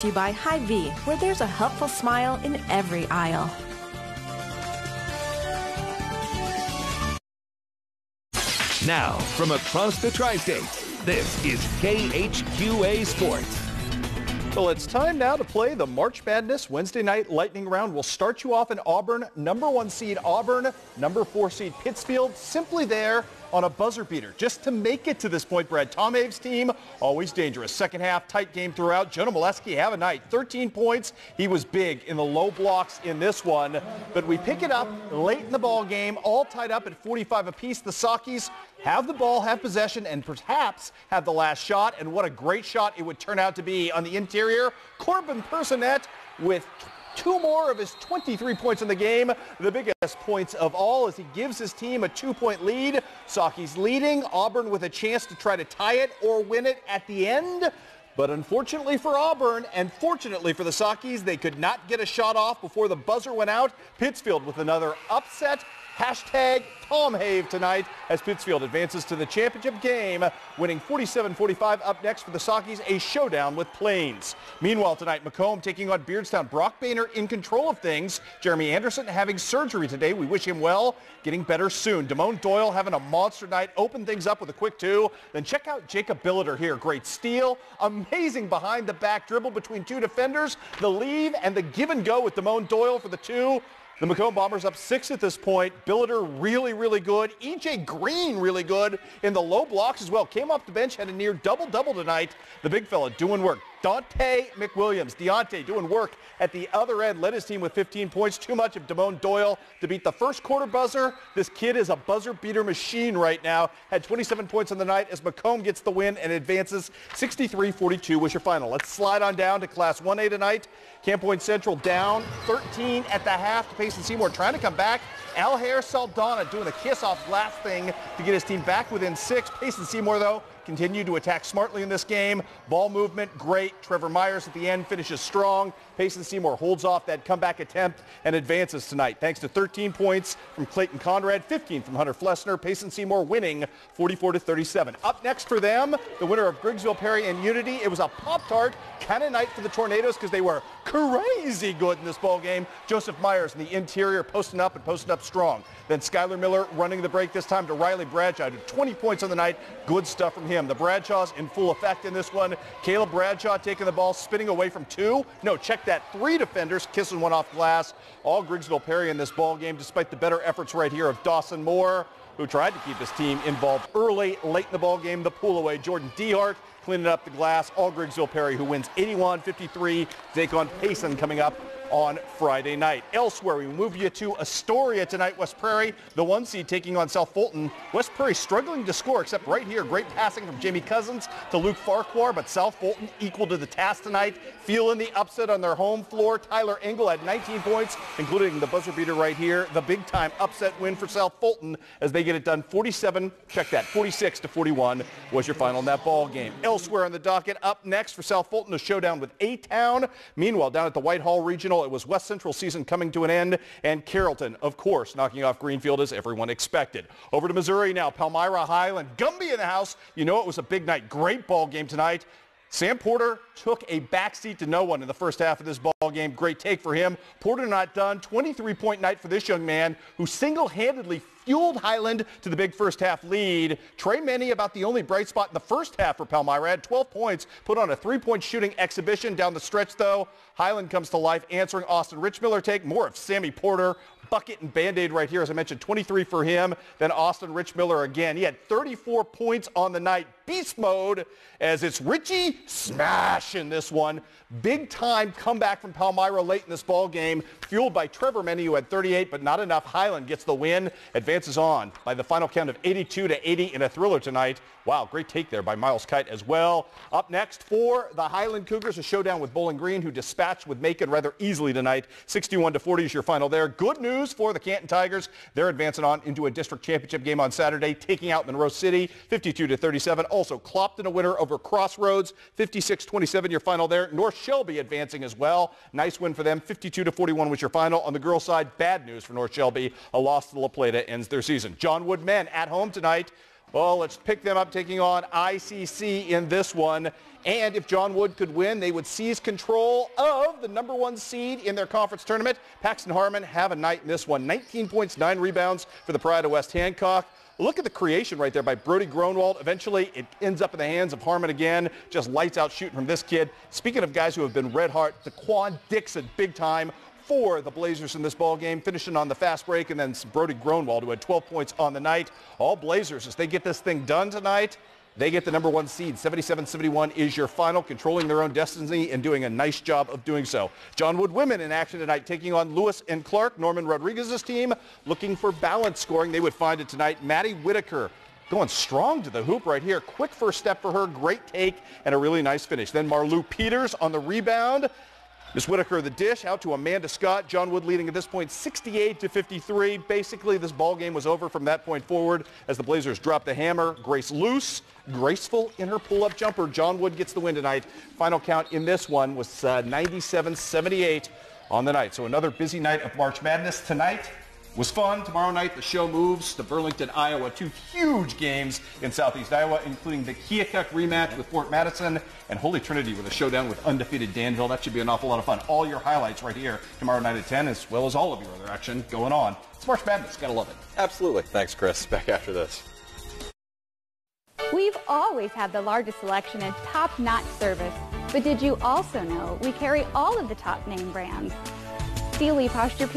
To you by Hy-Vee, where there's a helpful smile in every aisle. Now, from across the tri-state, this is KHQA Sports. Well, it's time now to play the March Madness Wednesday night lightning round. We'll start you off in Auburn. Number 1 seed Auburn, number 4 seed Pittsfield, simply there on a buzzer beater just to make it to this point. Brad Tomhave's team, always dangerous. Second half, tight game throughout. Jonah Molesky have a night. 13 points. He was big in the low blocks in this one. But we pick it up late in the ball game, all tied up at 45 apiece. The Sockies have the ball, have possession, and perhaps have the last shot. And what a great shot it would turn out to be on the interior. Corbin Personette with 2 more of his 23 points in the game. The biggest points of all as he gives his team a 2-point lead. Sockies leading. Auburn with a chance to try to tie it or win it at the end. But unfortunately for Auburn and fortunately for the Sockies, they could not get a shot off before the buzzer went out. Pittsfield with another upset. Hashtag Tomhave tonight as Pittsfield advances to the championship game, winning 47-45. Up next for the Sockies, a showdown with Plains. Meanwhile tonight, Macomb taking on Beardstown. Brock Boehner in control of things. Jeremy Anderson having surgery today. We wish him well, getting better soon. Damone Doyle having a monster night. Open things up with a quick 2. Then check out Jacob Billiter here. Great steal. Amazing behind the back dribble between 2 defenders. The leave and the give and go with Damone Doyle for the 2. The Macomb Bombers up 6 at this point. Billiter really, really good. E.J. Green really good in the low blocks as well. Came off the bench, had a near double-double tonight. The big fella doing work. Deontay doing work at the other end. Led his team with 15 points. Too much of Damone Doyle to beat the first quarter buzzer. This kid is a buzzer beater machine right now. Had 27 points on the night as Macomb gets the win and advances. 63-42 was your final. Let's slide on down to Class 1A tonight. Camp Point Central down 13 at the half to Payson Seymour trying to come back. Alhair Saldana doing the kiss-off last thing to get his team back within 6. Payson Seymour, though, continue to attack smartly in this game. Ball movement, great. Trevor Myers at the end finishes strong. Payson Seymour holds off that comeback attempt and advances tonight. Thanks to 13 points from Clayton Conrad, 15 from Hunter Flessner. Payson Seymour winning 44-37. Up next for them, the winner of Griggsville-Perry and Unity. It was a Pop-Tart kind of night for the Tornadoes because they were crazy good in this ball game. Joseph Myers in the interior posting up strong. Then Skylar Miller running the break this time to Riley Bradshaw. 20 points on the night. Good stuff from him. The Bradshaws in full effect in this one. Caleb Bradshaw taking the ball, spinning away from 2. No, check that. 3 defenders kissing one off glass. All Griggsville-Perry in this ball game, despite the better efforts right here of Dawson Moore, who tried to keep his team involved early, late in the ball game. The pull away. Jordan Dehart cleaning up the glass. All Griggsville-Perry who wins 81-53. Take on Payson coming up on Friday night. Elsewhere, we move you to Astoria tonight. West Prairie, the 1 seed, taking on South Fulton. West Prairie struggling to score, except right here. Great passing from Jamie Cousins to Luke Farquhar, but South Fulton equal to the task tonight. Feeling the upset on their home floor. Tyler Engel had 19 points, including the buzzer beater right here. The big-time upset win for South Fulton as they get it done 46-41 was your final in that ball game. Elsewhere on the docket, up next for South Fulton, a showdown with A-Town. Meanwhile, down at the Whitehall Regional, it was West Central season coming to an end, and Carrollton, of course, knocking off Greenfield as everyone expected. Over to Missouri now. Palmyra, Highland, Gumby in the house. You know it was a big night. Great ball game tonight. Sam Porter took a backseat to no one in the first half of this ball game. Great take for him. Porter not done. 23-point night for this young man who single-handedly fueled Highland to the big first half lead. Trey Many about the only bright spot in the first half for Palmyra. Had 12 points, put on a 3-point shooting exhibition down the stretch though. Highland comes to life answering Austin Richmiller take. More of Sammy Porter. Bucket and Band-Aid right here, as I mentioned, 23 for him. Then Austin Richmiller again. He had 34 points on the night. Beast mode as it's Richie Smash in this one. Big time comeback from Palmyra late in this ball game, fueled by Trevor Many, who had 38, but not enough. Highland gets the win, advances on by the final count of 82-80 in a thriller tonight. Wow, great take there by Miles Kite as well. Up next for the Highland Cougars, a showdown with Bowling Green, who dispatched with Macon rather easily tonight. 61-40 is your final there. Good news for the Canton Tigers. They're advancing on into a district championship game on Saturday, taking out Monroe City 52-37. Also, Clopton a winner over Crossroads, 56-27 your final there. North Shelby advancing as well. Nice win for them, 52-41 was your final. On the girls' side, bad news for North Shelby. A loss to La Plata ends their season. John Wood men at home tonight. Well, let's pick them up taking on ICC in this one. And if John Wood could win, they would seize control of the #1 seed in their conference tournament. Paxton Harmon have a night in this one. 19 points, 9 rebounds for the Pride of West Hancock. Look at the creation right there by Brody Gronwald. Eventually, it ends up in the hands of Harmon again. Just lights out shooting from this kid. Speaking of guys who have been red hot, Daquan Dixon, big time for the Blazers in this ball game, finishing on the fast break, and then Brody Gronwald, who had 12 points on the night. All Blazers, as they get this thing done tonight, they get the #1 seed. 77-71 is your final, controlling their own destiny and doing a nice job of doing so. John Wood women in action tonight, taking on Lewis and Clark. Norman Rodriguez's team looking for balanced scoring. They would find it tonight. Maddie Whitaker going strong to the hoop right here. Quick first step for her, great take, and a really nice finish. Then Marlou Peters on the rebound. Miss Whitaker the dish out to Amanda Scott. John Wood leading at this point 68-53. Basically, this ball game was over from that point forward as the Blazers dropped the hammer. Grace Luce, graceful in her pull-up jumper. John Wood gets the win tonight. Final count in this one was 97-78 on the night. So another busy night of March Madness tonight. Was fun. Tomorrow night, the show moves to Burlington, Iowa. 2 huge games in Southeast Iowa, including the Keokuk rematch with Fort Madison and Holy Trinity with a showdown with undefeated Danville. That should be an awful lot of fun. All your highlights right here tomorrow night at 10, as well as all of your other action going on. It's March Madness. Gotta love it. Absolutely. Thanks, Chris. Back after this. We've always had the largest selection and top-notch service. But did you also know we carry all of the top name brands? Sealy Posture